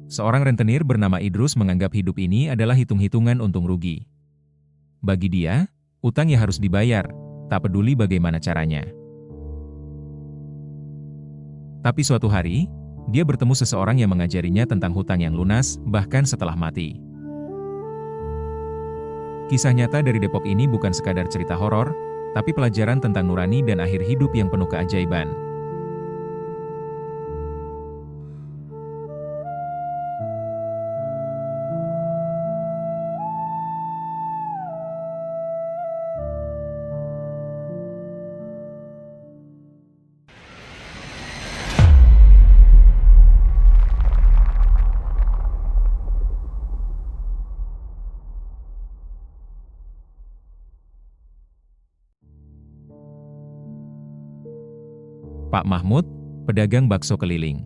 Seorang rentenir bernama Idrus menganggap hidup ini adalah hitung-hitungan untung rugi. Bagi dia, utang ya harus dibayar, tak peduli bagaimana caranya. Tapi suatu hari, dia bertemu seseorang yang mengajarinya tentang hutang yang lunas, bahkan setelah mati. Kisah nyata dari Depok ini bukan sekadar cerita horor, tapi pelajaran tentang nurani dan akhir hidup yang penuh keajaiban. Pak Mahmud, pedagang bakso keliling.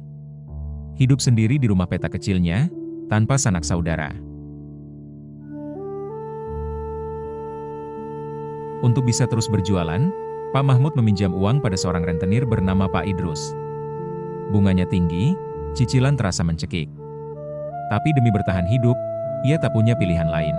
Hidup sendiri di rumah petak kecilnya, tanpa sanak saudara. Untuk bisa terus berjualan, Pak Mahmud meminjam uang pada seorang rentenir bernama Pak Idrus. Bunganya tinggi, cicilan terasa mencekik. Tapi demi bertahan hidup, ia tak punya pilihan lain.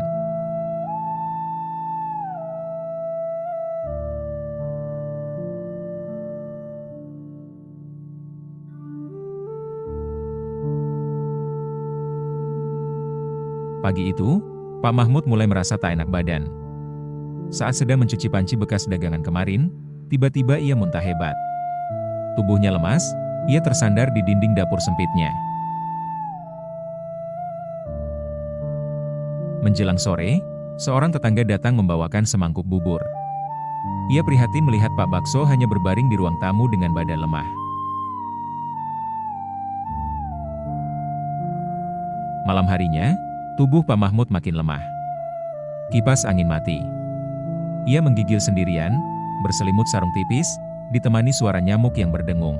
Pagi itu, Pak Mahmud mulai merasa tak enak badan. Saat sedang mencuci panci bekas dagangan kemarin, tiba-tiba ia muntah hebat. Tubuhnya lemas, ia tersandar di dinding dapur sempitnya. Menjelang sore, seorang tetangga datang membawakan semangkuk bubur. Ia prihatin melihat Pak Bakso hanya berbaring di ruang tamu dengan badan lemah. Malam harinya, tubuh Pak Mahmud makin lemah. Kipas angin mati. Ia menggigil sendirian, berselimut sarung tipis, ditemani suara nyamuk yang berdengung.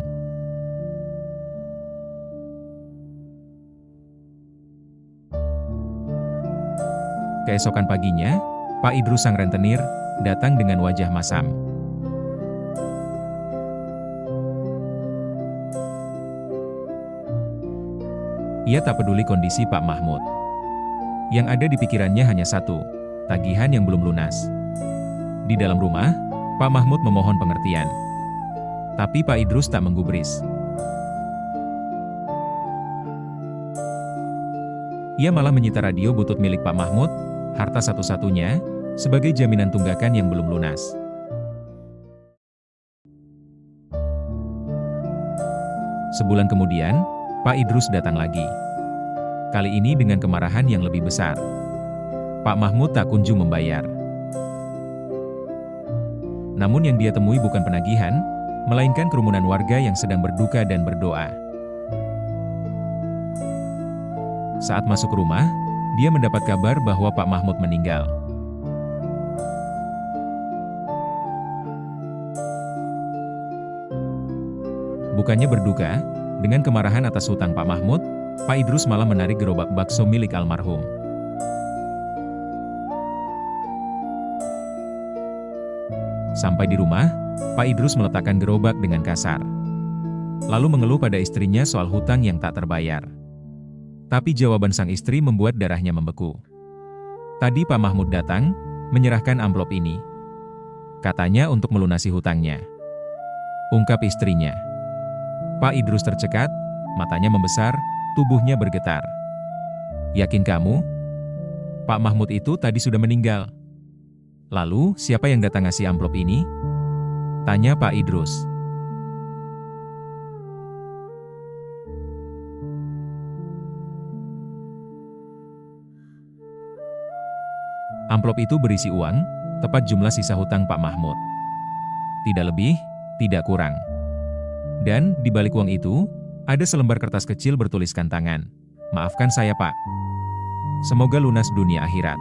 Keesokan paginya, Pak Idrus sang rentenir, datang dengan wajah masam. Ia tak peduli kondisi Pak Mahmud. Yang ada di pikirannya hanya satu, tagihan yang belum lunas. Di dalam rumah, Pak Mahmud memohon pengertian. Tapi Pak Idrus tak menggubris. Ia malah menyita radio butut milik Pak Mahmud, harta satu-satunya, sebagai jaminan tunggakan yang belum lunas. Sebulan kemudian, Pak Idrus datang lagi. Kali ini dengan kemarahan yang lebih besar. Pak Mahmud tak kunjung membayar. Namun yang dia temui bukan penagihan, melainkan kerumunan warga yang sedang berduka dan berdoa. Saat masuk rumah, dia mendapat kabar bahwa Pak Mahmud meninggal. Bukannya berduka, dengan kemarahan atas hutang Pak Mahmud, Pak Idrus malah menarik gerobak bakso milik almarhum. Sampai di rumah, Pak Idrus meletakkan gerobak dengan kasar. Lalu mengeluh pada istrinya soal hutang yang tak terbayar. Tapi jawaban sang istri membuat darahnya membeku. Tadi Pak Mahmud datang, menyerahkan amplop ini. Katanya untuk melunasi hutangnya. Ungkap istrinya. Pak Idrus tercekat, matanya membesar, tubuhnya bergetar. Yakin kamu? Pak Mahmud itu tadi sudah meninggal. Lalu, siapa yang datang ngasih amplop ini? Tanya Pak Idrus. Amplop itu berisi uang, tepat jumlah sisa hutang Pak Mahmud. Tidak lebih, tidak kurang. Dan, di balik uang itu, ada selembar kertas kecil bertuliskan tangan. Maafkan saya Pak. Semoga lunas dunia akhirat.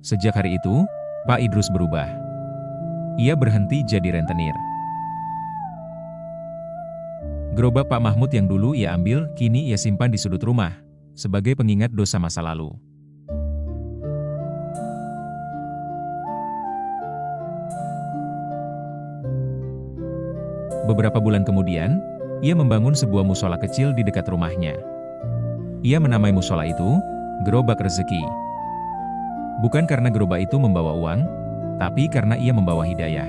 Sejak hari itu, Pak Idrus berubah. Ia berhenti jadi rentenir. Gerobak Pak Mahmud yang dulu ia ambil, kini ia simpan di sudut rumah, sebagai pengingat dosa masa lalu. Beberapa bulan kemudian, ia membangun sebuah musola kecil di dekat rumahnya. Ia menamai musola itu, Gerobak Rezeki. Bukan karena gerobak itu membawa uang, tapi karena ia membawa hidayah.